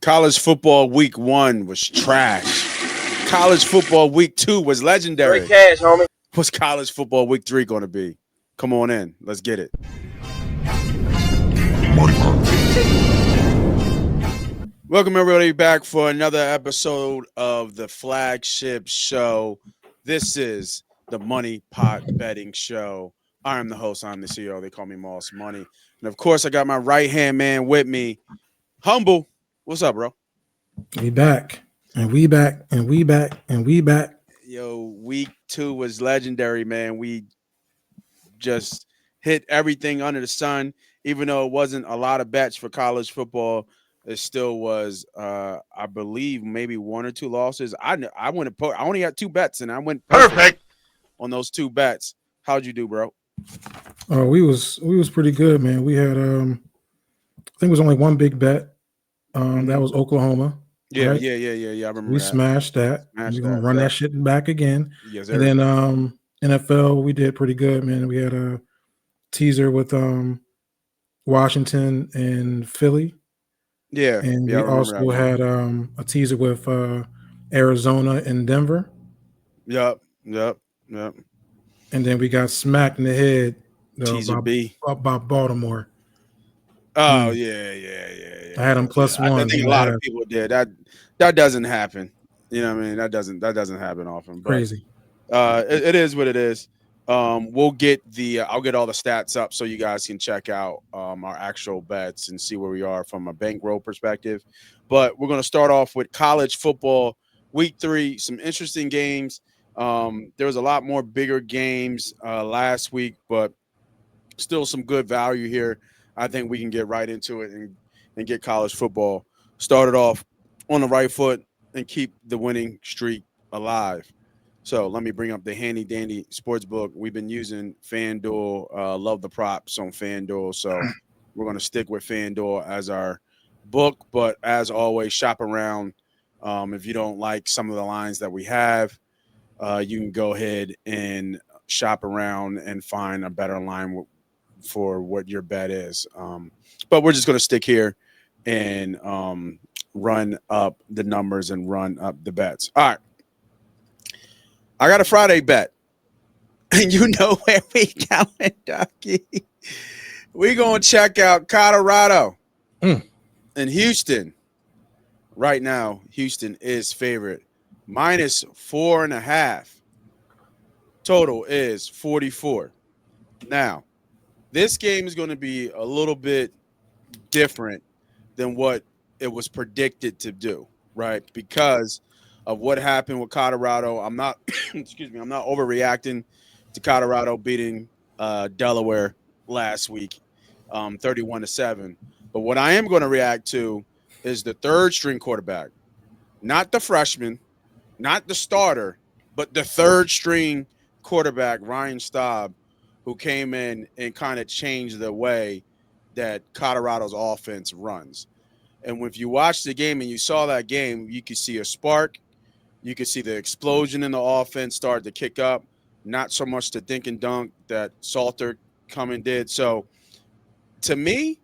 College football week 1 was trash. College football week 2 was legendary. Great cash, homie. What's college football week 3 going to be? Come on in. Let's get it. Welcome, everybody, back for another episode of the flagship show. This is the Money Pot Betting Show. I am the host. I'm the CEO. They call me Moss Money. And, of course, I got my right-hand man with me, Humble. What's up, bro? We back, and we back, and we back, and we back. Yo, week 2 was legendary, man. We just hit everything under the sun. Even though it wasn't a lot of bets for college football, it still was, I believe, maybe 1 or 2 losses. I only had 2 bets, and I went perfect on those 2 bets. How'd you do, bro? Oh, we was pretty good, man. We had I think it was only one big bet. That was Oklahoma. Yeah, right? yeah. I remember We that. smashed that. We're gonna run that shit back again. Yes, and then NFL, we did pretty good, man. We had a teaser with Washington and Philly. Yeah, and we also had a teaser with Arizona and Denver. Yep. And then we got smacked in the head by Baltimore. Oh, yeah. I had them plus one. I think a lot of people did. That doesn't happen. You know what I mean? That doesn't happen often. But, crazy. It is what it is. I'll get all the stats up so you guys can check out our actual bets and see where we are from a bankroll perspective. But we're going to start off with college football week 3. Some interesting games. There was a lot more bigger games last week, but still some good value here. I think we can get right into it and get college football started off on the right foot and keep the winning streak alive. So let me bring up the handy dandy sports book. We've been using FanDuel. Love the props on FanDuel. So we're going to stick with FanDuel as our book. But as always, shop around. If you don't like some of the lines that we have, you can go ahead and shop around and find a better line for what your bet is. But we're just going to stick here and run up the numbers and run up the bets. All right. I got a Friday bet. And you know where we going, Ducky. We're going to check out Colorado and Houston. Right now, Houston is favorite. Minus 4.5. Total is 44. Now, this game is going to be a little bit different than what it was predicted to do, right? Because of what happened with Colorado. I'm not I'm not overreacting to Colorado beating Delaware last week, 31-7. But what I am going to react to is the third string quarterback, not the freshman, not the starter, but the third string quarterback, Ryan Staub, who came in and kind of changed the way that Colorado's offense runs. And if you watch the game and you saw that game, you could see a spark. You could see the explosion in the offense start to kick up. Not so much the dink and dunk that Salter come and did. So, to me,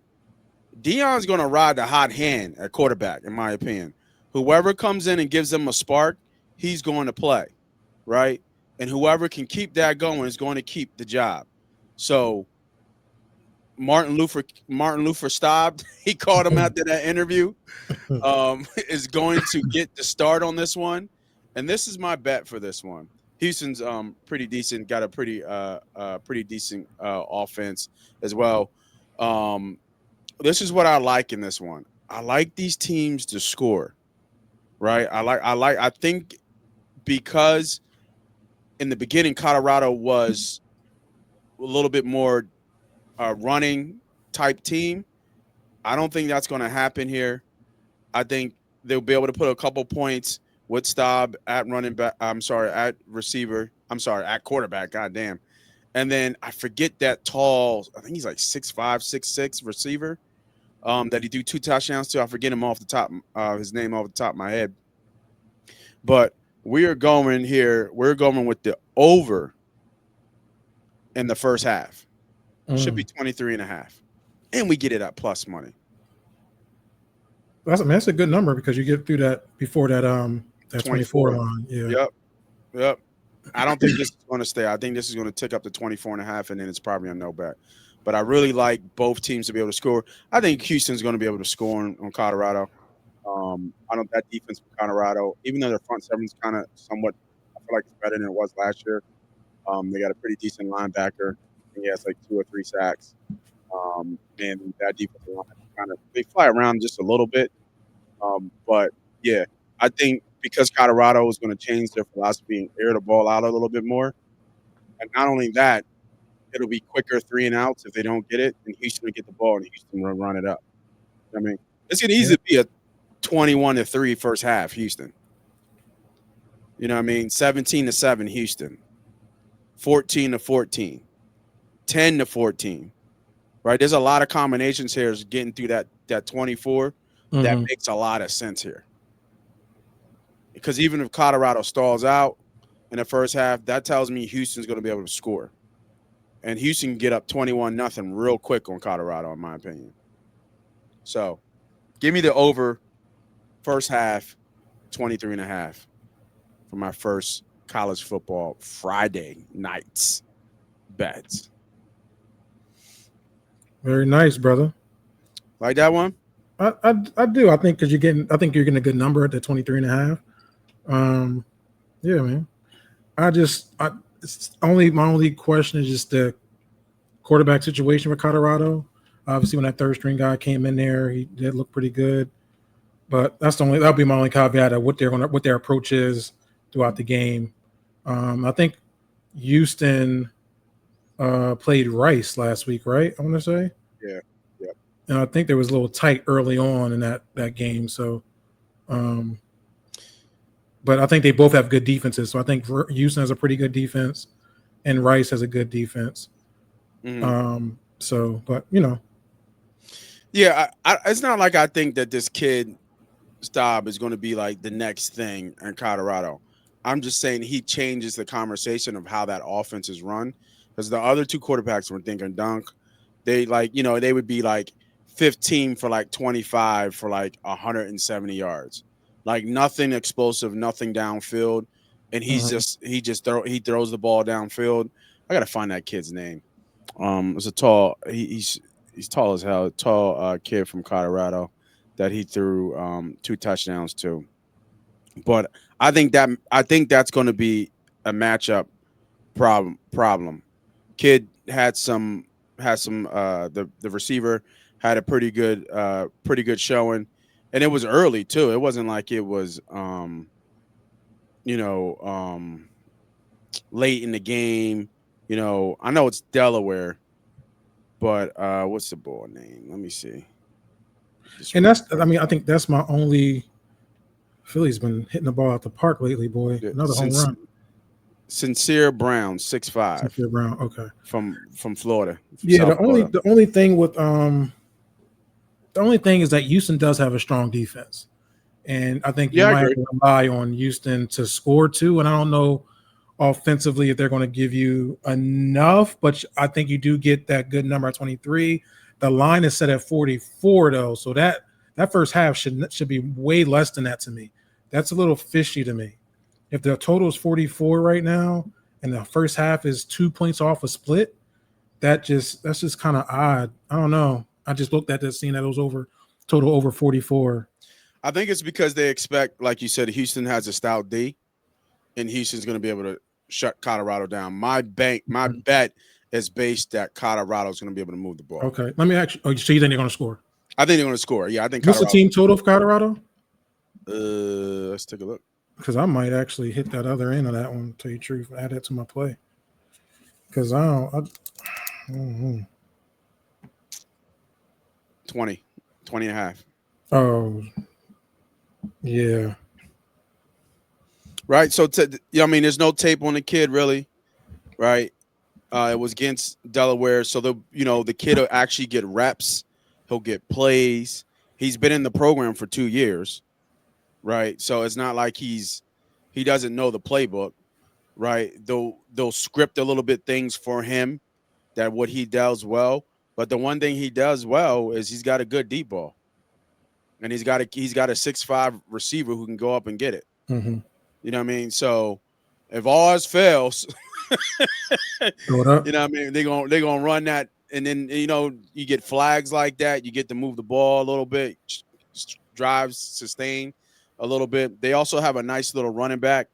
Deion's going to ride the hot hand at quarterback, in my opinion. Whoever comes in and gives them a spark, he's going to play, right? And whoever can keep that going is going to keep the job. So, Martin Luther Staub, he called him after that interview, is going to get the start on this one. And this is my bet for this one. Houston's pretty decent, got a pretty decent offense as well. This is what I like in this one. I like these teams to score, right? I think because in the beginning Colorado was a little bit more running type team. I don't think that's going to happen here. I think they'll be able to put a couple points with Staub at running back. At receiver. At quarterback. Goddamn. And then I forget that tall. I think he's like 6'5", 6'6" receiver. That he do 2 touchdowns to. I forget him off the top. His name off the top of my head. But we are going here. We're going with the over in the first half. Should be 23.5. And we get it at plus money. That's a good number because you get through that before that 24 24. line. Yeah. Yep. Yep. I don't think this is going to stay. I think this is going to tick up to 24 and a half, and then it's probably a no bet. But I really like both teams to be able to score. I think Houston's going to be able to score on Colorado. I don't that defense for Colorado, even though their front seven's kind of somewhat, I feel like it's better than it was last year. They got a pretty decent linebacker. I think he has like 2 or 3 sacks. And that defensive line kind of they fly around just a little bit. But yeah, I think because Colorado is going to change their philosophy and air the ball out a little bit more, and not only that, it'll be quicker 3 and outs if they don't get it, and Houston will get the ball and Houston will run it up. I mean, it's gonna Yeah. easily be a 21-3 first half, Houston. You know what I mean? 17-7, Houston. 14-14. 10-14. Right? There's a lot of combinations here getting through that 24 that Mhm. makes a lot of sense here. Because even if Colorado stalls out in the first half, that tells me Houston's going to be able to score. And Houston can get up 21-0 real quick on Colorado, in my opinion. So give me the over first half, 23 and a half for my first college football Friday nights bets. Very nice, brother. Like that one? I do. I think because I think you're getting a good number at the 23 and a half. Yeah, man. It's only my only question is just the quarterback situation with Colorado. Obviously, when that third string guy came in there, he did look pretty good. But that'll be my only caveat of what their approach is throughout the game. I think Houston played Rice last week, right? I want to say, Yeah. Yep. and I think there was a little tight early on in that game. So, um, but I think they both have good defenses. So I think Houston has a pretty good defense, and Rice has a good defense. Mm-hmm. So, but you know, Yeah, it's not like I think that this kid Staub is going to be like the next thing in Colorado. I'm just saying he changes the conversation of how that offense is run because the other 2 quarterbacks were thinking dunk. They they would be like 15 for like 25 for like 170 yards, like nothing explosive, nothing downfield, and he throws the ball downfield. I gotta find that kid's name. It's a tall. He's tall as hell. Tall kid from Colorado that he threw 2 touchdowns to. But I think that's going to be a matchup problem. Kid had some the receiver had a pretty good showing, and it was early too. It wasn't like it was you know late in the game. I know it's Delaware, but what's the ball name? Let me see. Just and real I quick. mean, I think that's my only. Philly's been hitting the ball out the park lately, boy. Yeah, Another home run. Sincere Brown, 6'5", Sincere Brown. Okay. from Florida, from Yeah. South Florida. The only thing is that Houston does have a strong defense, and I think you Yeah, I might have agree. to rely on Houston to score too. And I don't know offensively if they're going to give you enough, but I think you do get that good number at 23. The line is set at 44 though, so that first half should be way less than that to me. That's a little fishy to me. If the total is 44 right now and the first half is 2 points off a split, that's just kind of odd. I don't know. I just looked at this, seeing that it was total over 44. I think it's because they expect, like you said, Houston has a stout D, and Houston's going to be able to shut Colorado down. My bet is based that Colorado's going to be able to move the ball. Okay, let me ask you. Oh, so you think they're going to score? I think they're going to score. Yeah, I think What's the Colorado. team total of Colorado? Let's take a look. Because I might actually hit that other end of that one. To tell you the truth, add that to my play. Because I don't know. 20 and a half. Oh, yeah. Right. So, I mean, there's no tape on the kid, really. Right. It was against Delaware, so the kid will actually get reps. He'll get plays. He's been in the program for 2 years, right? So it's not like he doesn't know the playbook, right? They'll script a little bit things for him that what he does well, but the one thing he does well is he's got a good deep ball. and he's got a 6'5" receiver who can go up and get it. Mm-hmm. You know what I mean? So if all else fails, Throw it up. you know what I mean, they're gonna run that, and then you get flags like that. You get to move the ball a little bit, drives, sustain a little bit. They also have a nice little running back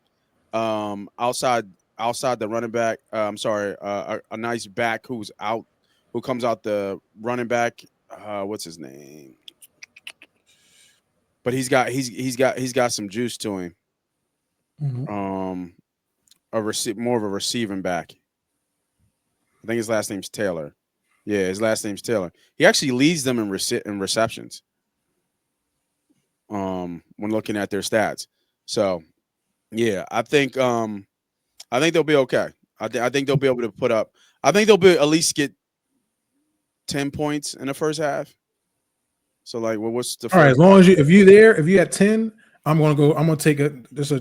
outside the running back. I'm sorry, a nice back who comes out the running back. What's his name? But he's got some juice to him. Mm-hmm. More of a receiving back. I think his last name's Taylor. Yeah, his last name's Taylor. He actually leads them in receptions. When looking at their stats, so yeah, I think they'll be okay. I think they'll be able to put up. I think they'll be at least get 10 points in the first half. So like, well, what's the all right? As long as if you at 10, I'm gonna take a bet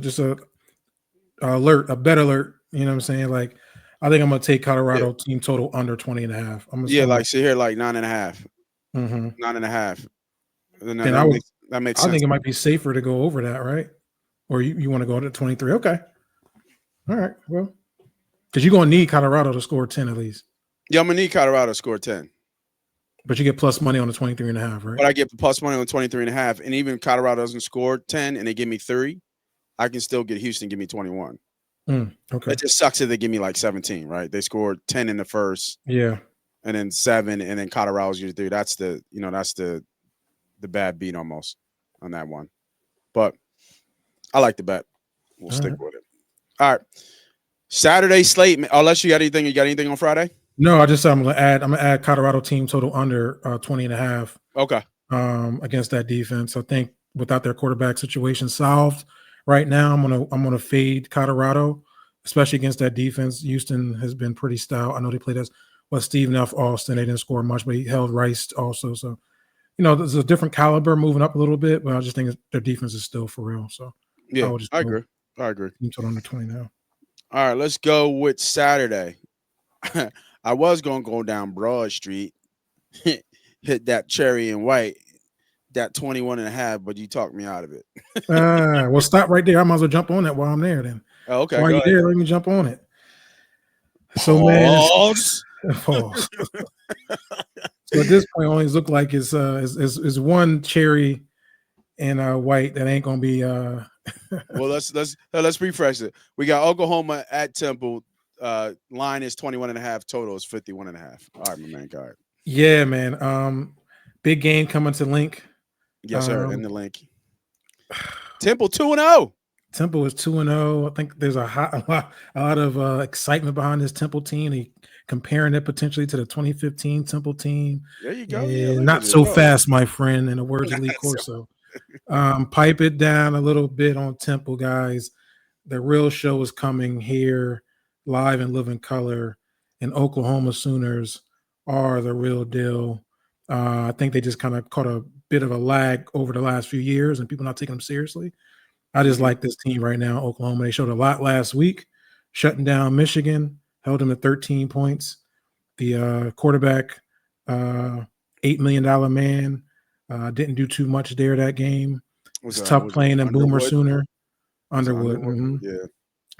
alert. You know what I'm saying? Like, I think I'm gonna take Colorado team total under 20.5. See here, like 9.5. Mm-hmm. 9.5. That makes sense. I think it might be safer to go over that, right? Or you want to go to 23? Okay. All right. Well, because you're gonna need Colorado to score 10 at least. Yeah, I'm gonna need Colorado to score 10. But you get plus money on the 23.5, right? But I get plus money on the 23.5, and even Colorado doesn't score 10 and they give me 3, I can still get Houston give me 21. Okay. It just sucks if they give me like 17, right? They scored 10 in the first, yeah, and then 7, and then Colorado's usually 3. That's the bad beat almost on that one. But I like the bet. We'll stick with it. All right. Saturday slate. Unless you got anything on Friday? No, I'm gonna add Colorado team total under 20.5. Okay. Against that defense. I think without their quarterback situation solved right now, I'm gonna fade Colorado, especially against that defense. Houston has been pretty stout. I know they played as Stephen F. Austin. They didn't score much, but he held Rice also. So, there's a different caliber moving up a little bit, but I just think their defense is still for real. So yeah, I agree. Team total under 20 now. All right, let's go with Saturday. I was gonna go down Broad Street, hit that cherry and white, that 21.5, but you talked me out of it. Well, stop right there. I might as well jump on that while I'm there then. Oh, okay. While you're there, let me jump on it. So, pause. Pause. So at this point, only look like is one cherry and white that ain't gonna be. Well, let's refresh it. We got Oklahoma at Temple. Line is 21.5. Total is 51.5. All right, my man. Go ahead. Yeah, man. Big game coming to Link. Yes, sir. In the Link. Temple 2-0. Temple is 2-0. I think there's a lot of excitement behind this Temple team. Comparing it potentially to the 2015 Temple team. There you go. Yeah, not so fast, my friend, in the words of Lee Corso. Pipe it down a little bit on Temple, guys. The real show is coming here, live and living color. And Oklahoma Sooners are the real deal. I think they just kind of caught a bit of a lag over the last few years and people not taking them seriously. I just like this team right now, Oklahoma. They showed a lot last week, shutting down Michigan. Held him at 13 points. The quarterback, $8 million man, didn't do too much there that game. It's tough playing in Boomer Sooner. Underwood. Mm-hmm. Yeah.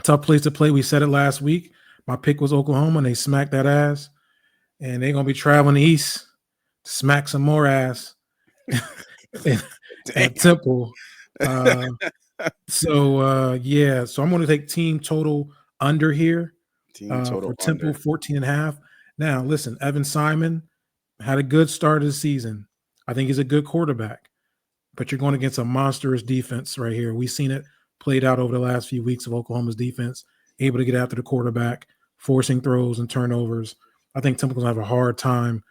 Tough place to play. We said it last week. My pick was Oklahoma, and they smacked that ass. And they're going to be traveling east to smack some more ass at Temple. So I'm going to take team total under here. For Temple, 14.5. Now, listen, Evan Simon had a good start of the season. I think he's a good quarterback, but you're going against a monstrous defense right here. We've seen it played out over the last few weeks of Oklahoma's defense, able to get after the quarterback, forcing throws and turnovers. I think Temple's going to have a hard time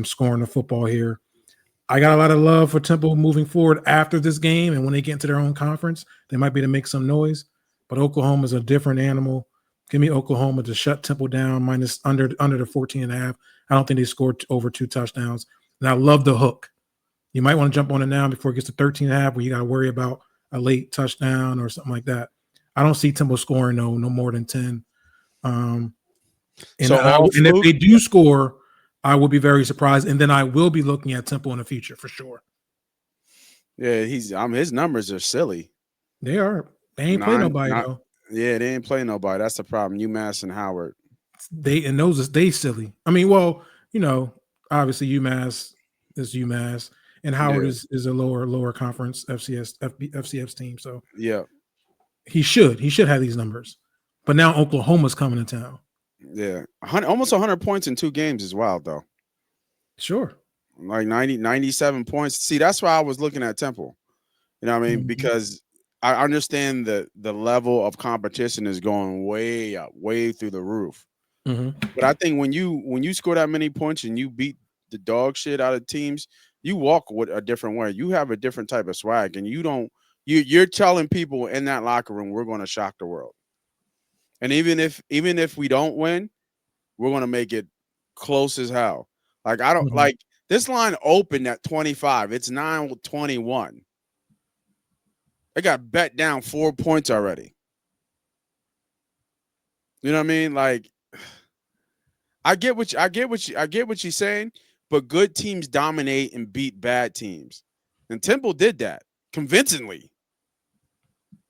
scoring the football here. I got a lot of love for Temple moving forward after this game, and when they get into their own conference, they might be able to make some noise, but Oklahoma's a different animal. Give me Oklahoma to shut Temple down minus under the 14.5. I don't think they scored over 2 touchdowns. And I love the hook. You might want to jump on it now before it gets to 13.5 where you got to worry about a late touchdown or something like that. I don't see Temple scoring no more than 10. And if they do score, I will be very surprised. And then I will be looking at Temple in the future for sure. Yeah, his numbers are silly. They are. They ain't play Nine, nobody not though. yeah, they ain't play nobody. That's the problem. UMass and Howard. They silly. I mean, well, obviously UMass is UMass, and Howard Yeah, is a lower conference FCS team. So yeah, he should have these numbers. But now Oklahoma's coming to town. yeah. Almost 100 points in 2 games is wild though. Sure. Like 97 points. See, that's why I was looking at Temple. You know what I mean? Mhm. Because I understand the level of competition is going way up, way through the roof. Mhm. But I think when you score that many points and you beat the dog shit out of teams, you walk with a different way. You have a different type of swag, and you don't. You're telling people in that locker room, we're going to shock the world. And even if we don't win, we're going to make it close as hell. Like I don't Mhm. like this line opened at 25. It's 9-21. They got bet down 4 points already. You know what I mean? Like I get what you're saying, but good teams dominate and beat bad teams. And Temple did that convincingly.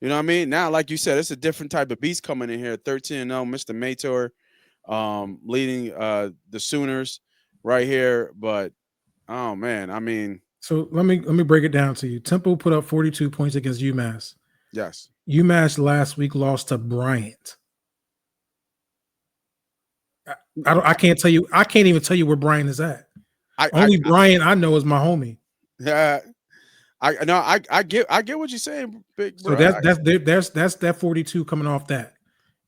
You know what I mean? Now, like you said, it's a different type of beast coming in here. 13-0, Mr. Mator, leading the Sooners right here. But oh man, I mean, So let me break it down to you. Temple put up 42 points against UMass. yes. UMass last week lost to Bryant. I can't tell you. I can't even tell you where Bryant is at. I Only Bryant I know is my homie. yeah. I no, I get what you're saying, big So bro. that's that 42 coming off that,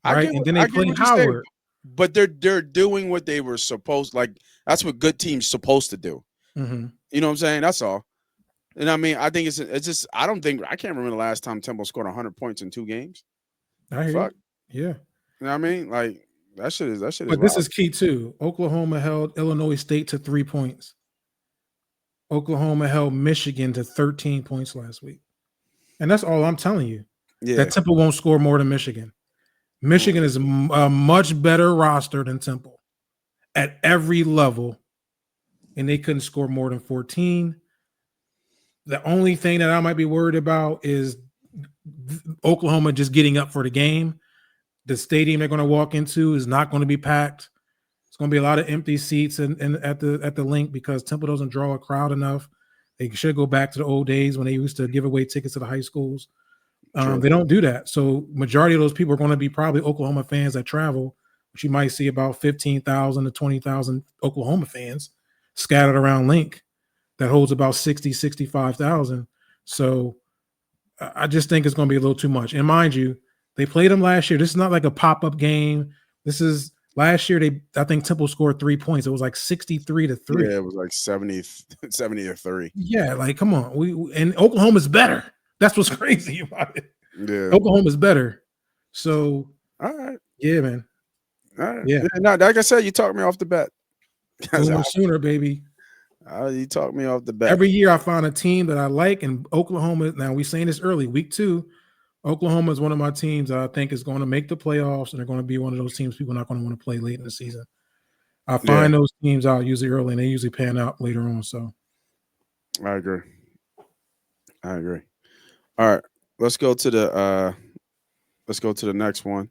right? And then they I get play what you're saying, Howard. but they're doing what they were supposed like. That's what good teams supposed to do. Mm-hmm. You know what I'm saying? That's all. And I mean, I think it's just I don't think I can't remember the last time Temple scored 100 points in 2 games. I hear you. Fuck, Yeah, you know what I mean? Like that shit is but this wild. is key too. Oklahoma held Illinois State to 3 points. Oklahoma held Michigan to 13 points last week, and that's all I'm telling you. That Yeah, Temple won't score more than Michigan. Michigan is mm, a much better roster than Temple at every level, and they couldn't score more than 14. The only thing that I might be worried about is Oklahoma just getting up for the game. The stadium they're going to walk into is not going to be packed. It's going to be a lot of empty seats and at the link because Temple doesn't draw a crowd enough. They should go back to the old days when they used to give away tickets to the high schools. true. They don't do that. So majority of those people are going to be probably Oklahoma fans that travel, which you might see about 15,000 to 20,000 Oklahoma fans scattered around Link that holds about 60, 65,000. So I just think it's going to be a little too much. And mind you, they played them last year. This is not like a pop-up game. This is last year. I think Temple scored 3 points. It was like 63 to Yeah, 3. it was like 70, 70 or 3. Yeah, like come on. And Oklahoma's better. That's what's crazy about it. Yeah. Oklahoma's better. So All right. yeah, man. All right. Yeah. Yeah, no, like I said, you talked me off the bet. Boomer Sooner, baby. You talked me off the bet. Every year I find a team that I like, and Oklahoma. Now we saying this early, week 2. Oklahoma is one of my teams that I think is going to make the playoffs, and they're going to be one of those teams people are not going to want to play late in the season. I Yeah, find those teams out usually early, and they usually pan out later on. So I agree. I agree. All right. Let's go to the next one.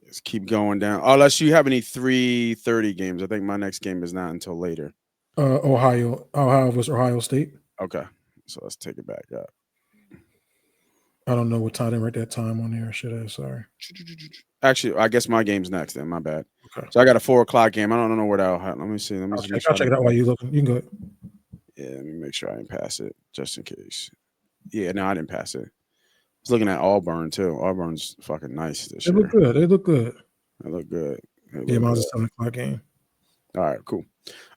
Let's keep going down. Unless you have any 3:30 games. I think my next game is not until later. Ohio was Ohio State. Okay. So let's take it back up. I don't know what time they write that time on there. Should I? Sorry. Actually, I guess my game's next then. My bad. Okay. So I got a 4 o'clock game. I don't know where that'll happen. Let me see. Let me just make sure. I'll check it out while you looking. You can go. Yeah, let me make sure I didn't pass it just in case. Yeah, no, I didn't pass it. I was looking at Auburn too. Auburn's fucking nice this They year. look good. They look good. They look good. Yeah, mine's a 7 o'clock game. All right, cool.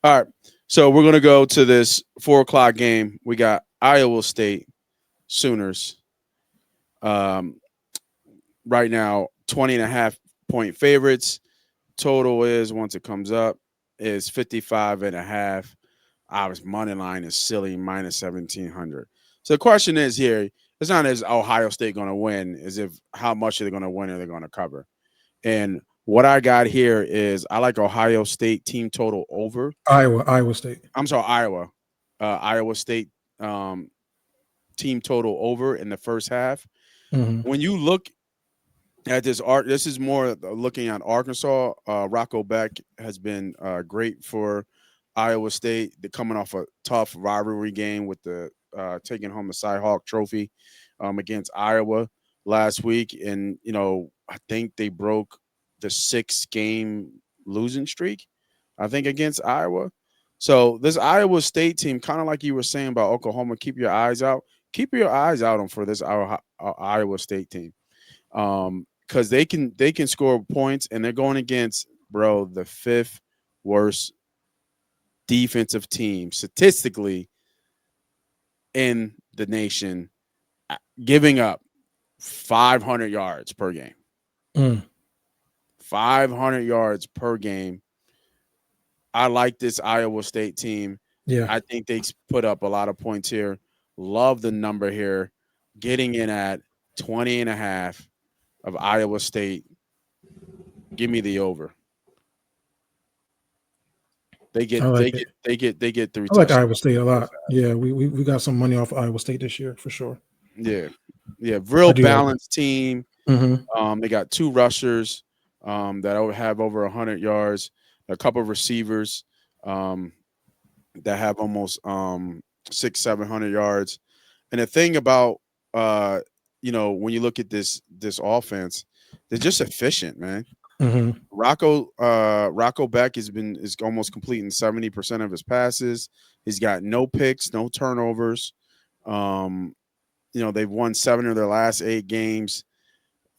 All right. So we're gonna go to this 4 o'clock game. We got Iowa State Sooners. Right now, 20.5 point favorites. Total is once it comes up is 55.5. Obviously, money line is silly, minus 1,700. So the question is here, it's not as Ohio State going to win, as if how much are they going to win or they're going to cover. And what I got here is I like Ohio State team total over. Iowa State. I'm sorry, Iowa. Iowa State team total over in the first half. Mhm. When you look at this is more looking at Arkansas. Rocco Beck has been great for Iowa State. They're coming off a tough rivalry game with the taking home the Cy-Hawk Trophy against Iowa last week, and I think they broke the 6-game losing streak. I think against Iowa. So this Iowa State team, kind of like you were saying about Oklahoma, keep your eyes out. Keep your eyes out on for this Iowa State team, because they can score points, and they're going against the fifth worst defensive team statistically in the nation, giving up 500 yards per game. Mm. 500 yards per game. I like this Iowa State team. Yeah. I think they put up a lot of points here. Love the number here. Getting in at 20.5 of Iowa State. Give me the over. They I get like they it. get they get 3 I like touchdowns. Iowa State a lot. Yeah, we got some money off Iowa State this year for sure. Yeah. I Real do like it. balanced team. Mm-hmm. They got 2 rushers that have over 100 yards, a couple of receivers that have almost 600-700 yards. And the thing about when you look at this offense, they're just efficient, man. Mm-hmm. Rocco Beck is almost completing 70% of his passes. He's got no picks, no turnovers. They've won 7 of their last 8 games.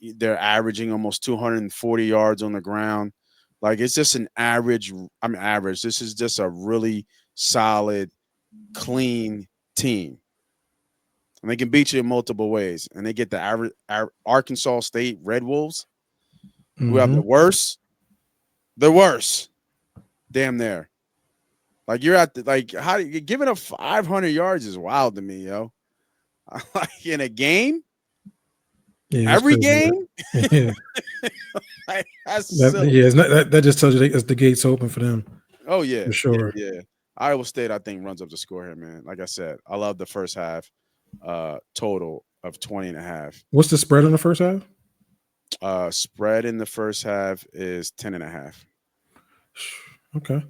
They're averaging almost 240 yards on the ground. Like, it's just an average. I mean, average. This is just a really solid, clean team. And they can beat you in multiple ways. And they get the average Arkansas State Red Wolves, who have the worst. The worst. Damn there. Like, you're at how do you giving up 500 yards is wild to me, yo. Like, in a game, Yeah, every crazy, game. right? Yeah, Like, that's it's not, that just tells you the gates open for them. Oh yeah, for sure. Yeah. Iowa State, I think, runs up the score here, man. Like I said, I love the first half total of 20.5. What's the spread in the first half? Spread in the first half is 10.5. Okay.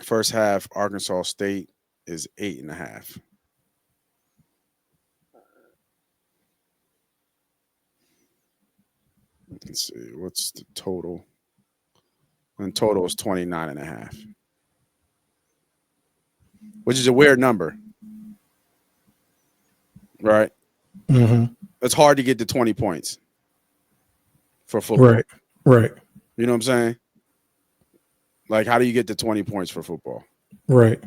First half, Arkansas State is 8.5. Let's see, what's the total? And total is 29.5, which is a weird number, right? Mm-hmm. It's hard to get to 20 points for football. Right. You know what I'm saying? Like, how do you get to 20 points for football? Right.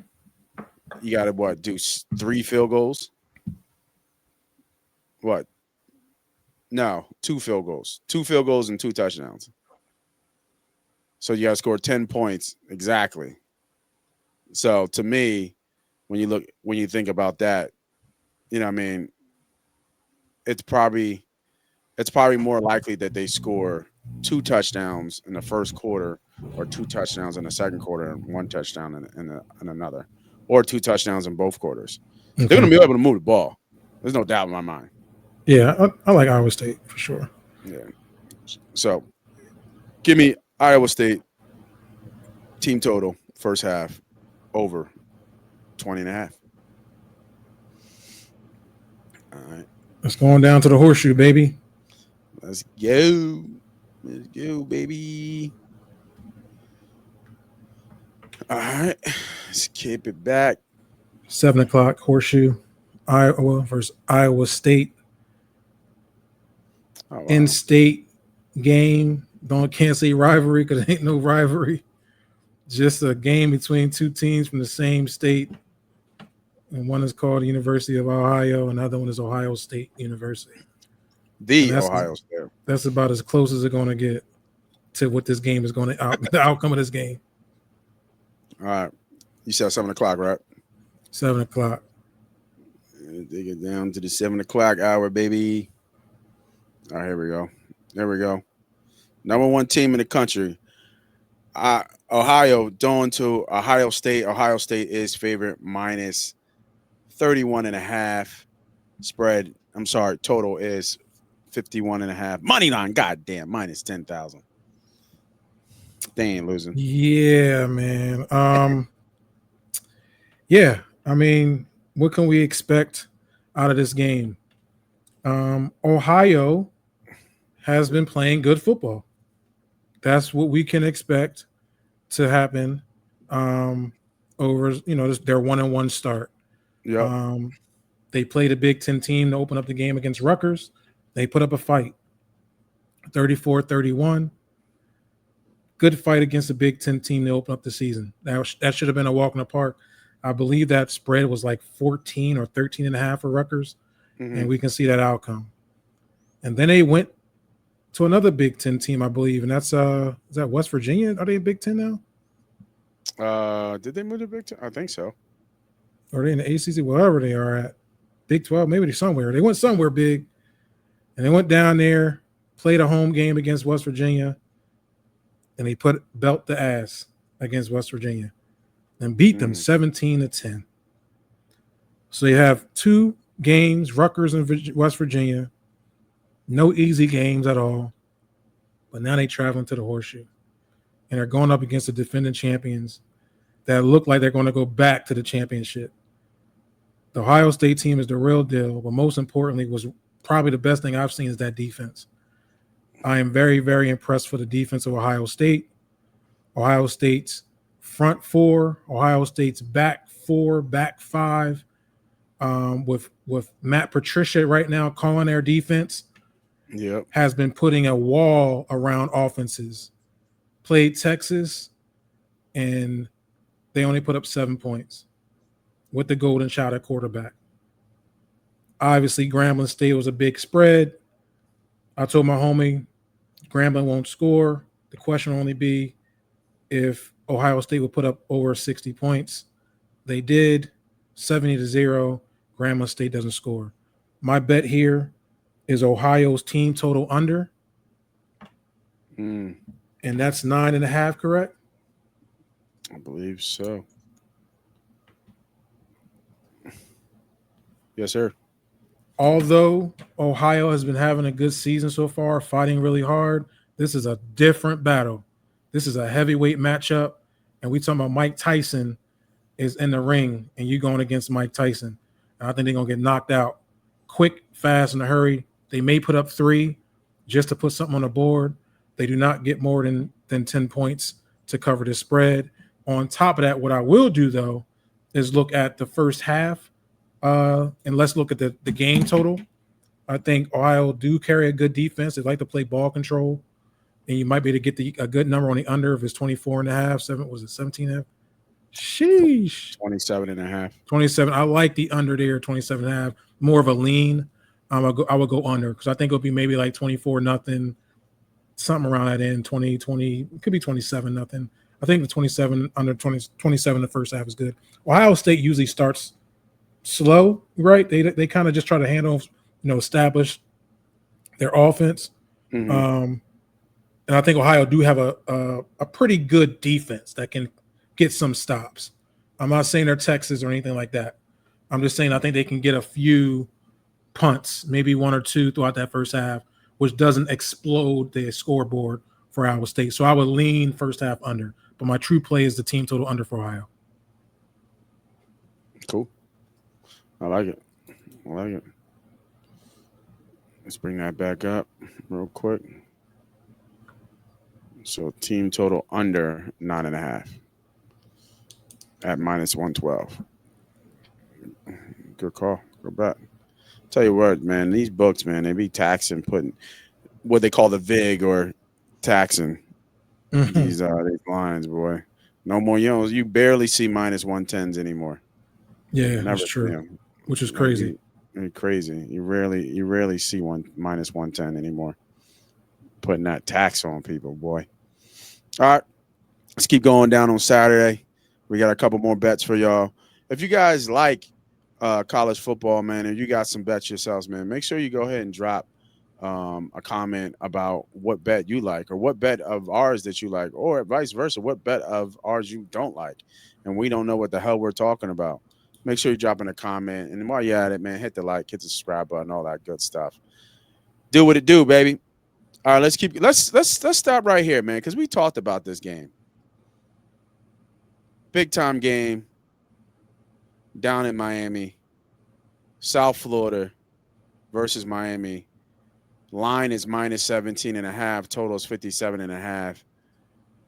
You got to do 3 field goals? What? No, 2 field goals. 2 field goals and 2 touchdowns. So you got to score 10 points exactly. So to me, when you think about that, I mean, it's probably more likely that they score 2 touchdowns in the first quarter, or 2 touchdowns in the second quarter, and 1 touchdown in another, or 2 touchdowns in both quarters. Okay. They're going to be able to move the ball. There's no doubt in my mind. Yeah, I like Iowa State for sure. Yeah. So give me Iowa State team total first half over 20.5. All right. It's going down to the horseshoe, baby. Let's go. Let's go, baby. All right. Let's keep it back. 7:00 horseshoe. Iowa versus Iowa State. Oh, wow. In-state game. Can't say rivalry because it ain't no rivalry. Just a game between 2 teams from the same state. And one is called the University of Ohio, and the other one is Ohio State University. Ohio State. That's about as close as it's going to get to what this game is going to the outcome of this game. All right. You said 7:00, right? 7:00. Dig it down to the 7:00 hour, baby. All right, here we go. There we go. Number 1 team in the country. Ohio going to Ohio State. Ohio State is favorite minus 31.5. Spread, I'm sorry, total is 51.5. Money line, goddamn, minus 10,000. They ain't losing. Yeah, man. Yeah, I mean, what can we expect out of this game? Ohio has been playing good football. That's what we can expect to happen over, their 1-1 start. Yep. Um, they played a Big Ten team to open up the game against Rutgers. They put up a fight, 34-31. Good fight against a Big Ten team to open up the season. That should have been a walk in the park. I believe that spread was like 14 or 13 and a half for Rutgers, and we can see that outcome. And then they went to another Big Ten team, I believe, and that's is that West Virginia? Are they in Big Ten now? Did they move to Big Ten? I think so. Or are they in the ACC? Wherever they are at. Big 12, maybe they're somewhere. They went somewhere big, and they went down there, played a home game against West Virginia, and they put belt the ass against West Virginia and beat them 17-10. So you have two games, Rutgers and West Virginia. No easy games at all. But now they traveling to the Horseshoe. And they're going up against the defending champions that look like they're going to go back to the championship. The Ohio State team is the real deal, but most importantly was probably the best thing I've seen is that defense. I am very, very impressed with the defense of Ohio State. Ohio State's front four, Ohio State's back four, back five, with Matt Patricia right now calling their defense. Yep. Has been putting a wall around offenses. Played Texas, and they only put up 7 points with the golden child at quarterback. Obviously, Grambling State was a big spread. I told my homie, Grambling won't score. The question will only be if Ohio State would put up over 60 points. They did, 70-0. Grambling State doesn't score. My bet here is Ohio's team total under. And that's 9.5, correct? I believe so. Yes, sir. Although Ohio has been having a good season so far, fighting really hard, this is a different battle. This is a heavyweight matchup, and we talking about Mike Tyson is in the ring, and you going against Mike Tyson. And I think they're going to get knocked out quick, fast, in a hurry. They may put up 3 just to put something on the board. They do not get more than 10 points to cover the spread. On top of that, what I will do, though, is look at the first half, and let's look at the game total. I think Ohio do carry a good defense. They like to play ball control, and you might be able to get a good number on the under if it's 24.5, 7, was it 17.5? Sheesh. 27.5. 27. I like the under there, 27.5. More of a lean. I would go under because I think it'll be maybe like 24-0, something around that end, 20, it could be 27-0. I think the 27 under 27 the first half is good. Ohio State usually starts slow, right? They kind of just try to handle, establish their offense. And I think Ohio do have a pretty good defense that can get some stops. I'm not saying they're Texas or anything like that. I'm just saying I think they can get a few punts, maybe 1 or 2 throughout that first half, which doesn't explode the scoreboard for Iowa State. So I would lean first half under, but my true play is the team total under for Ohio. Cool. I like it. Let's bring that back up real quick. So team total under 9.5 at minus 112. Good call. Go back. Tell you what, man, these books, man, they be taxing, putting what they call the VIG or taxing these lines, boy. No more, you barely see minus 110s anymore. Yeah, that's true. Which is crazy. Crazy. You rarely see minus 110 anymore. Putting that tax on people, boy. All right, let's keep going down on Saturday. We got a couple more bets for y'all. If you guys like college football, man, and you got some bets yourselves, man, make sure you go ahead and drop a comment about what bet you like or what bet of ours that you like, or vice versa, what bet of ours you don't like, and we don't know what the hell we're talking about. Make sure you drop in a comment, and while you're at it, man, hit the like, hit the subscribe button, all that good stuff. Do what it do, baby. All right, let's stop right here, man, because we talked about this game, big time game down in Miami, South Florida versus Miami. Line is minus 17 and a half. Total is 57 and a half.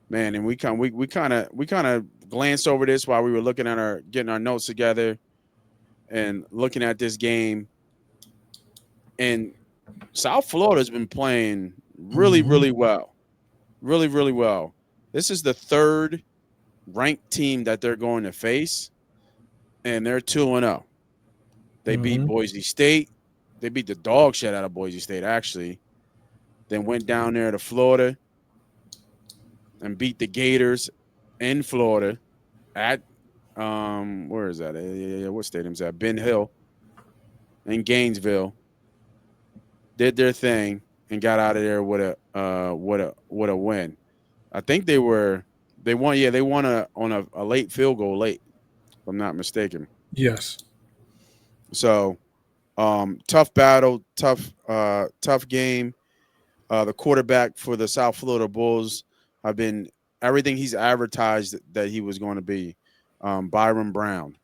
Man, and we kind of glanced over this while we were looking at our getting our notes together and looking at this game. And South Florida's been playing really, Mhm. really well. Really, really well. This is the third ranked team that they're going to face, and they're 2-0. They beat Mhm. Boise State. They beat the dog shit out of Boise State, actually. Then went down there to Florida and beat the Gators in Florida at where is that? What stadium's that? Ben Hill in Gainesville. Did their thing and got out of there with a win. I think they won. Yeah, they won on a late field goal late, if I'm not mistaken. Yes. So tough battle, tough game. The quarterback for the South Florida Bulls have been everything he's advertised that he was going to be. Byron Brown,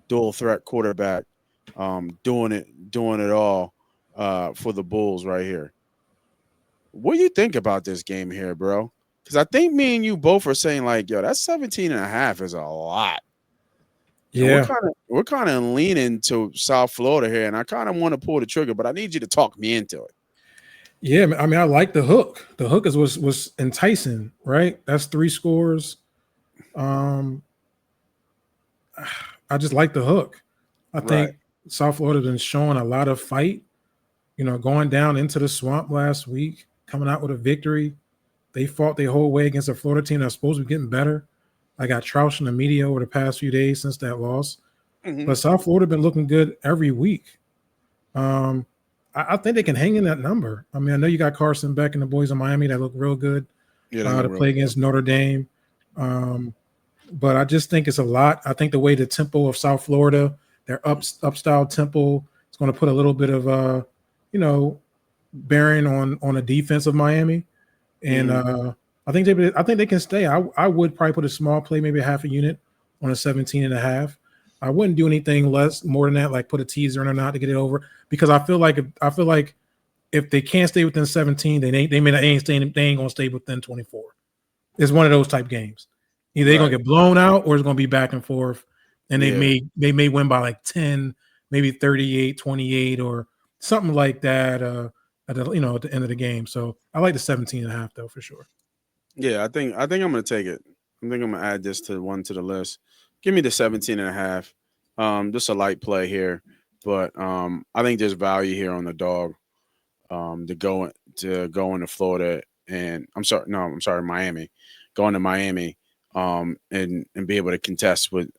dual threat quarterback, doing it all for the Bulls right here. What do you think about this game here, bro? Because I think me and you both are saying like, yo, that 17 and a half is a lot. And Yeah. we're kind of leaning to South Florida here, and I kind of want to pull the trigger, but I need you to talk me into it. Yeah. I mean, I like the hook. The hook is was enticing, right? That's 3 scores. Um, I just like the hook. I Right. think South Florida's been showing a lot of fight. Going down into the swamp last week, coming out with a victory. They fought their whole way against a Florida team that's supposed to be getting better. I got trounced in the media over the past few days since that loss. Mm-hmm. But South Florida been looking good every week. Um, I think they can hang in that number. I mean, I know you got Carson Beck and the boys in Miami that look real good Yeah, they look to real play good. against Notre Dame. Um, but I just think it's a lot. I think the way the tempo of South Florida, their up style tempo, is going to put a little bit of you know, bearing on the defense of Miami. And Mm-hmm. I think they can stay. I would probably put a small play, maybe a half a unit on a 17 and a half. I wouldn't do anything more than that, like put a teaser in or not to get it over, because I feel like if they can't stay within 17, they ain't gonna stay within 24. It's one of those type games. Either they're gonna Right. get blown out or it's gonna be back and forth, and Yeah. they may win by like 10, maybe 38-28 or something like that. At the end of the game. So I like the 17 and a half though for sure. Yeah, I think I'm gonna take it. I think I'm gonna add this to the list. Give me the 17 and a half. Just a light play here. But I think there's value here on the dog. To go into Florida and I'm sorry, Miami. Going to Miami and be able to contest with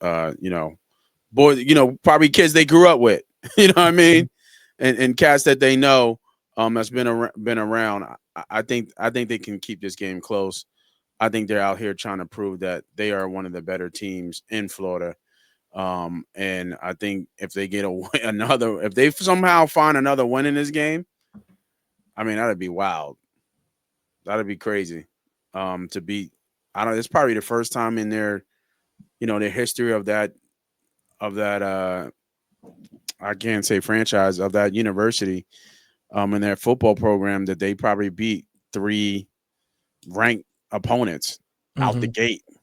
boys, probably kids they grew up with. You know what I mean? And cats that they know that's been around. I think they can keep this game close. I think they're out here trying to prove that they are one of the better teams in Florida. And I think if they get if they somehow find another win in this game, I mean that'd be wild. That'd be crazy. To beat, I don't. It's probably the first time in their history of that. I can't say franchise of that university. In their football program that they probably beat three ranked opponents out the Hmm. gate. You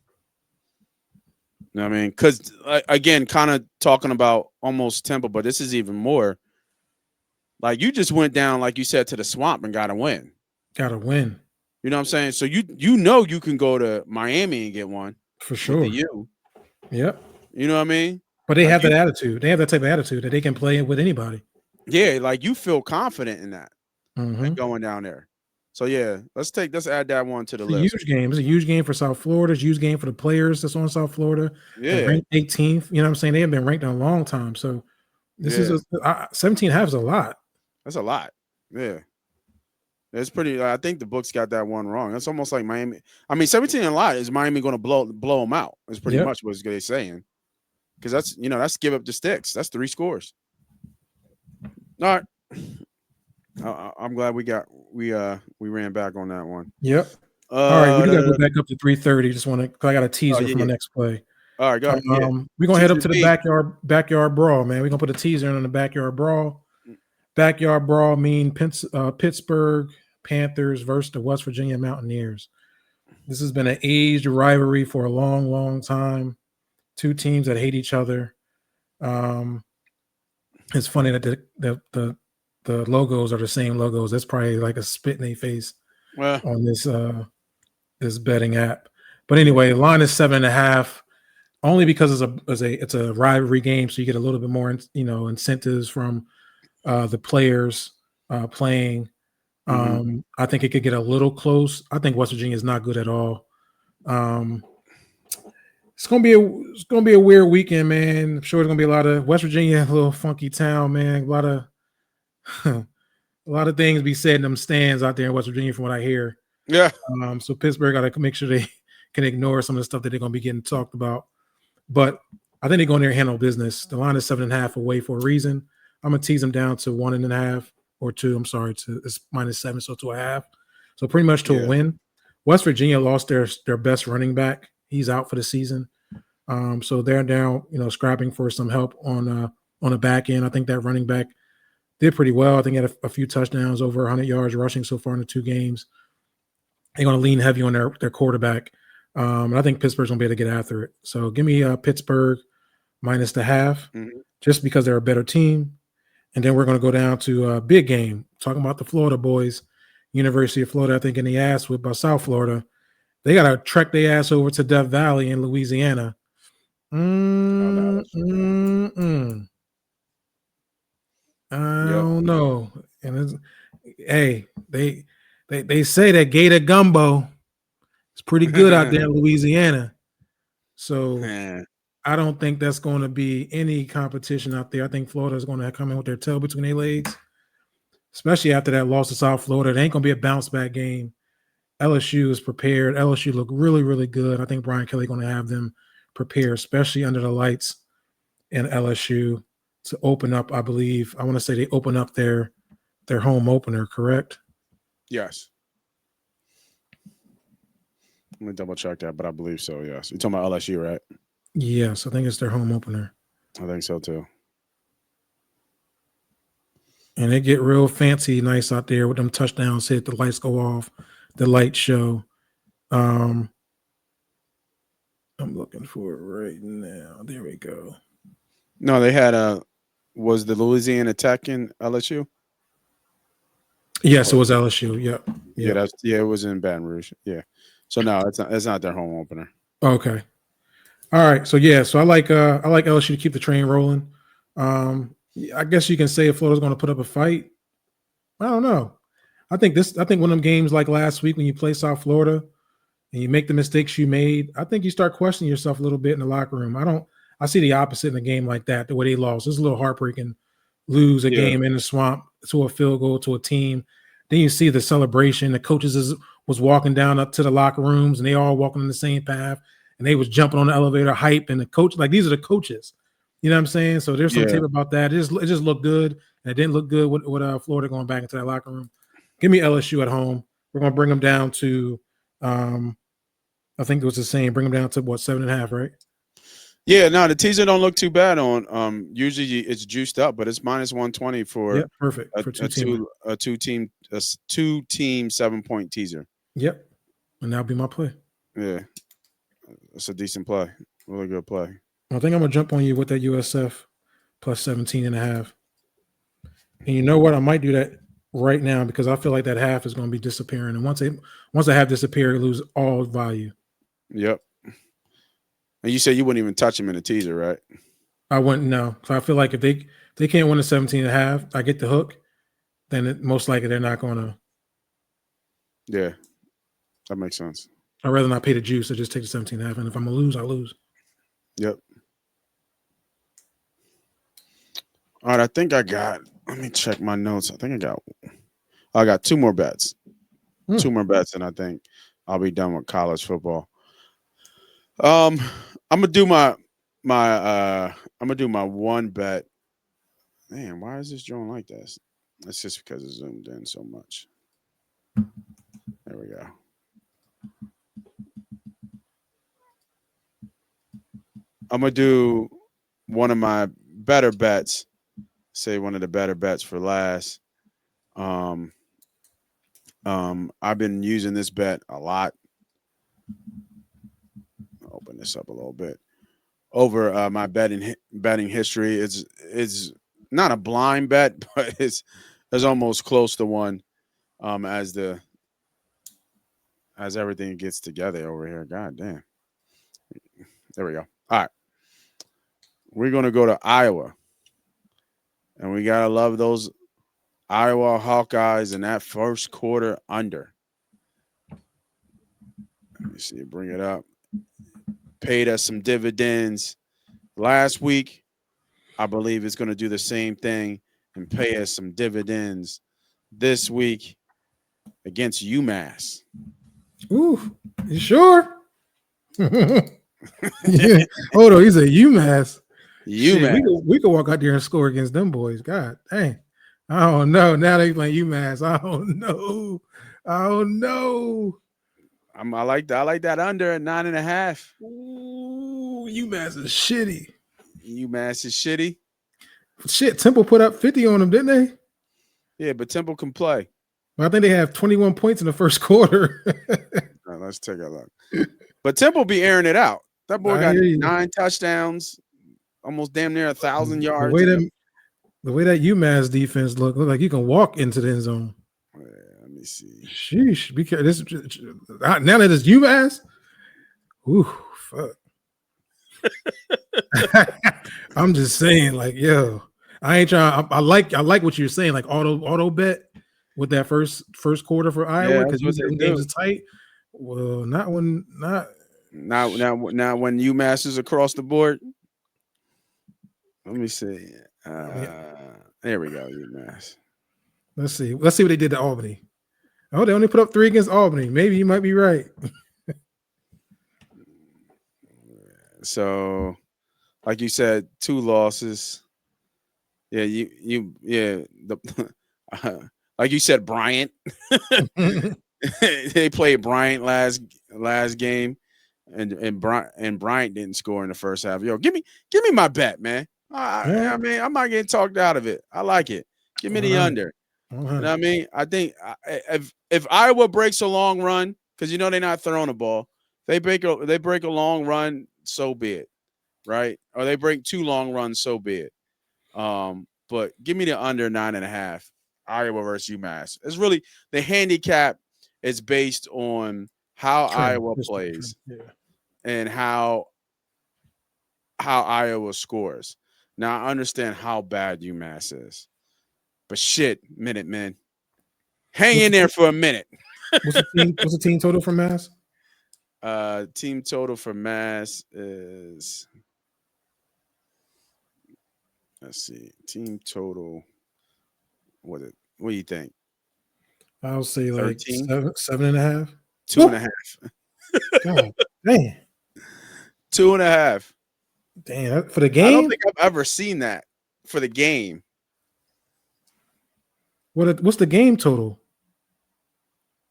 know what I mean? Because again, kind of talking about almost Temple, but this is even more. Like you just went down, like you said, to the swamp and got a win. Got to win You know what I'm saying? So you can go to Miami and get one for with the sure. U. Yep. You know what I mean? But they Like have that attitude. They have that type of attitude that they can play with anybody. yeah, like you feel confident in that Hmm. going down there. So yeah, let's add that one to the It's a list. huge game. It's a huge game for South Florida. It's a huge game for the players that's on South Florida. They're Yeah, ranked 18th. You know what I'm saying? They haven't been ranked in a long time. So this is yeah, 17 and a half is a lot. that's a lot. Yeah, It's pretty. I think the books got that one wrong. It's almost like Miami. I mean, 17 and a lot is Miami going to blow them out? Is pretty Yep. much what they're saying. Because that's give up the sticks. That's 3 scores. All right. I'm glad we ran back on that one. Yep. All right, we do got to go Uh, back up to 3:30. Just want to, cause I got a oh teaser yeah, for my yeah. next play. All right, go ahead. Yeah. We're gonna head up Teaser to the B. backyard brawl, man. We're gonna put a teaser in on the backyard brawl. Backyard brawl mean Pittsburgh Panthers versus the West Virginia Mountaineers. This has been an aged rivalry for a long, long time. Two teams that hate each other. It's funny that the logos are the same logos. That's probably like a spit in their face Well, on this betting app. But anyway, the line is 7.5. Only because it's a rivalry game, so you get a little bit more incentives from the players playing. I think it could get a little close. I think West Virginia is not good at all. It's gonna be a weird weekend, man. I'm sure there's gonna be a lot of West Virginia, a little funky town, man. A lot of a lot of things be said in them stands out there in West Virginia, from what I hear. yeah. So Pittsburgh got to make sure they can ignore some of the stuff that they're gonna be getting talked about. But I think they're going there and handle business. The line is 7.5 away for a reason. I'm gonna tease them down to 1.5 or 2. I'm sorry, it's -7, so 2.5. So pretty much to a win. West Virginia lost their best running back. He's out for the season. So they're now scrapping for some help on the back end. I think that running back did pretty well. I think he had a few touchdowns, over 100 yards rushing so far in the 2 games. They're going to lean heavy on their quarterback. And I think Pittsburgh's going to be able to get after it. So give me Pittsburgh -0.5, just because they're a better team. And then we're going to go down to a big game, talking about the Florida boys, University of Florida, I think, in the ass whipped by South Florida. They got to trek their ass over to Death Valley in Louisiana. I don't know. And hey, they say that Gator gumbo is pretty good out there in Louisiana. So I don't think that's going to be any competition out there. I think Florida is going to come in with their tail between their legs, especially after that loss to South Florida. It ain't going to be a bounce back game. LSU is prepared. LSU look really, really good. I think Brian Kelly going to have them prepared, especially under the lights in LSU, to open up. I believe, I want to say they open up their home opener, correct? Yes. Let me double check that, but I believe so. Yes. You're talking about LSU, right? Yes, I think it's their home opener. I think so too. And they get real fancy, nice out there with them touchdowns hit, the lights go off, the light show. I'm looking for it right now. There we go. No, they had was the Louisiana Tech in LSU? Yes, it was LSU. Yep. Yeah, it was in Baton Rouge. Yeah. So no, it's not their home opener. Okay. All right. So I like LSU to keep the train rolling. I guess you can say if Florida's going to put up a fight. I don't know. I think one of them games like last week when you play South Florida and you make the mistakes you made, I think you start questioning yourself a little bit in the locker room. I see the opposite in a game like that, the way they lost. It's a little heartbreaking. Lose a game in the swamp to a field goal to a team. Then you see the celebration. The coaches was walking down up to the locker rooms, and they all walking in the same path, and they was jumping on the elevator, hype, and the coach, like, these are the coaches. You know what I'm saying? So there's some tape about that. It just looked good, and it didn't look good with Florida going back into that locker room. Give me LSU at home. We're going to bring them down to, I think it was the same. Bring them down to, what, 7.5, right? Yeah, no, the teaser don't look too bad on. Usually it's juiced up, but it's -120 for perfect for a two team 7-point teaser. Yep, and that'll be my play. Yeah, it's a decent play, really good play. I think I'm gonna jump on you with that USF plus 17.5. And you know what? I might do that right now because I feel like that half is going to be disappearing, and once the half disappear, it lose all value. Yep. And you said you wouldn't even touch him in the teaser, right? I wouldn't know. So I feel like if they can't win a 17.5, I get the hook, then most likely they're not going to. Yeah, that makes sense. I'd rather not pay the juice or just take the 17.5. And if I'm going to lose, I lose. Yep. All right, let me check my notes. I got 2 more bets. 2 more bets, and I think I'll be done with college football. I'm gonna do my one bet. Man, why is this drawing like this? It's just because it's zoomed in so much. There we go. I'm gonna do one of my better bets. Say one of the better bets for last. I've been using this bet a lot. I'll open this up a little bit. Over my betting history, it's not a blind bet, but it's almost close to one. As everything gets together over here. God damn. There we go. All right. We're gonna go to Iowa. And we gotta love those Iowa Hawkeyes in that first quarter under. Let me see, bring it up. Paid us some dividends last week. I believe it's going to do the same thing and pay us some dividends this week against UMass. Ooh, you sure? Yeah. Hold on, he's a UMass. UMass. Shit, we could walk out there and score against them boys. God dang. I don't know. Now they playing UMass. I don't know. I like that under at 9.5. Ooh, UMass is shitty. UMass is shitty. Shit, Temple put up 50 on them, didn't they? Yeah, but Temple can play. Well, I think they have 21 points in the first quarter. Right, let's take a look. But Temple be airing it out. That boy got 9 touchdowns, almost damn near 1,000 yards. The way that UMass defense look like you can walk into the end zone. Yeah, let me see. Sheesh, be careful. Now that it's UMass, ooh, fuck. I'm just saying, like, yo, I ain't trying. I like what you're saying, like auto bet with that first quarter for Iowa because the games is tight. Well, not when UMass is across the board. Let me see. There we go, UMass. Let's see what they did to Albany. Oh, they only put up 3 against Albany. Maybe you might be right. So, like you said, 2 losses. Yeah, like you said, Bryant. They played Bryant last game, and Bryant didn't score in the first half. Yo, give me my bet, man. I mean, I'm not getting talked out of it. I like it. Give me the under. You know what I mean? I think if Iowa breaks a long run, because they're not throwing the ball, they break a long run, so be it, right? Or they break 2 long runs, so be it. But give me the under 9.5. Iowa versus UMass. It's really the handicap is based on how Iowa plays and how Iowa scores. Now I understand how bad UMass is, but shit, Minutemen, hang in there for a minute. What's the team total for Mass? Team total for Mass is, let's see, team total. What do you think? I'll say like 13? 7.5. 2.5. God damn. 2.5. Damn, for the game? I don't think I've ever seen that for the game. What's the game total?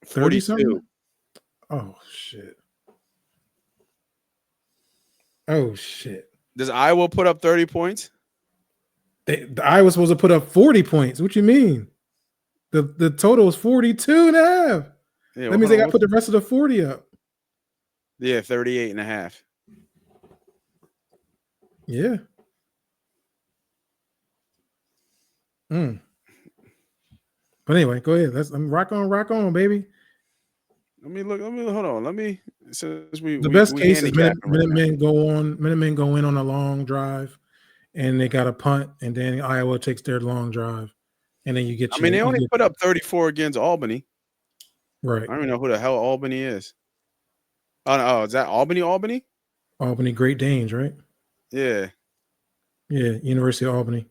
42. Oh shit. Oh shit. Does Iowa put up 30 points? The Iowa supposed to put up 40 points. What you mean? The total is 42.5. Yeah, that means they got to put the rest of the 40 up. Yeah, 38.5. Yeah. But anyway, go ahead. Let's rock on, baby. Let me hold on. The best case is Minutemen go in on a long drive, and they got a punt, and then Iowa takes their long drive, and then you get. They only put up 34 against Albany. Right. I don't even know who the hell Albany is. Oh, is that Albany? Albany Great Danes, right? Yeah. Yeah, University of Albany.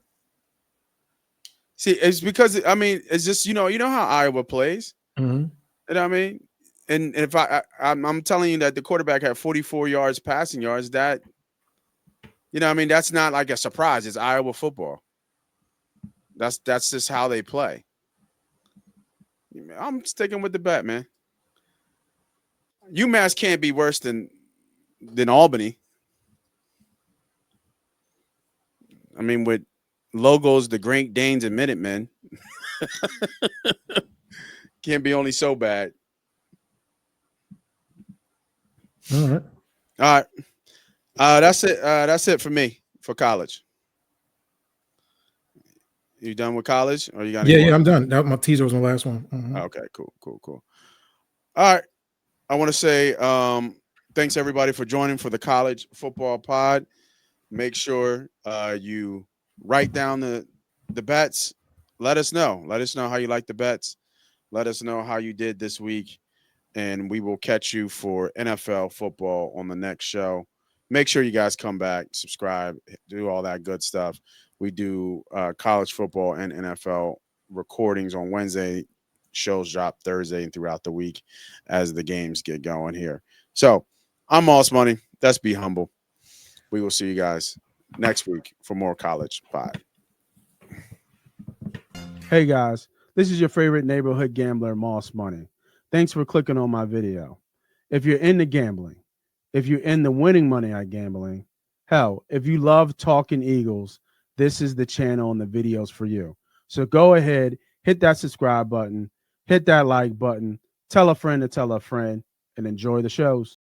See, it's because it's just how Iowa plays. Mm-hmm. You know what I mean? And if I'm telling you that the quarterback had 44 yards passing yards, that you know what I mean, that's not like a surprise. It's Iowa football. That's just how they play. I'm sticking with the bet, man. UMass can't be worse than Albany. I mean, with logos, the Great Danes and Minutemen, can't be only so bad. All right. All right. That's it. That's it for me for college. You done with college, or you got any more? Yeah, I'm done. That my teaser was my last one. Okay, cool. All right. I want to say thanks everybody for joining for the college football pod. Make sure you write down the bets. Let us know. Let us know how you like the bets. Let us know how you did this week, and we will catch you for NFL football on the next show. Make sure you guys come back, subscribe, do all that good stuff. We do college football and NFL recordings on Wednesday. Shows drop Thursday and throughout the week as the games get going here. So I'm Moss Money. That's Be Humble. We will see you guys next week for more college pod. Hey guys, this is your favorite neighborhood gambler, Moss Money. Thanks for clicking on my video. If you're into gambling, if you're into winning money at gambling, hell, if you love talking Eagles, this is the channel and the videos for you. So go ahead, hit that subscribe button, hit that like button, tell a friend to tell a friend, and enjoy the shows.